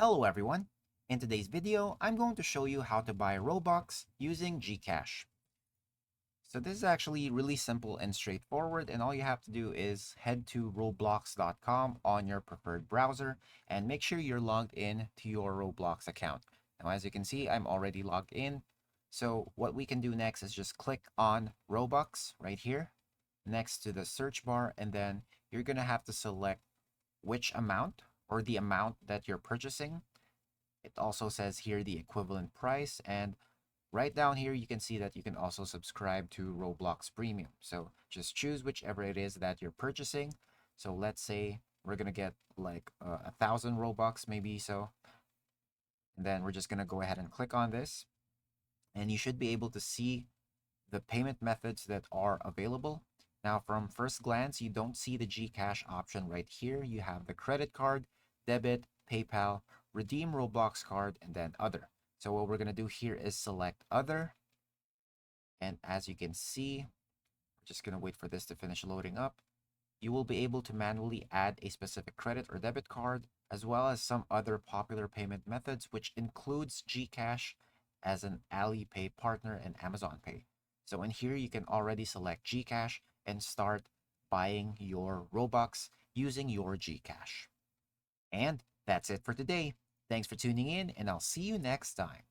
Hello everyone! In today's video, I'm going to show you how to buy Robux using Gcash. So this is actually really simple and straightforward, and all you have to do is head to roblox.com on your preferred browser and make sure you're logged in to your Roblox account. Now as you can see, I'm already logged in. So what we can do next is just click on Robux right here next to the search bar, and then you're going to have to select which amount or the amount that you're purchasing. It also says here the equivalent price, and right down here you can see that you can also subscribe to Roblox Premium. So just choose whichever it is that you're purchasing. So let's say we're gonna get like 1,000 Robux maybe, so and then we're just gonna go ahead and click on this, and you should be able to see the payment methods that are available. Now, from first glance, you don't see the Gcash option right here. You have the credit card, debit, PayPal, redeem Roblox card, and then other. So what we're going to do here is select other. And as you can see, we're just going to wait for this to finish loading up. You will be able to manually add a specific credit or debit card, as well as some other popular payment methods, which includes Gcash as an Alipay partner and Amazon Pay. So in here, you can already select Gcash and start buying your Robux using your Gcash. And that's it for today. Thanks for tuning in, and I'll see you next time.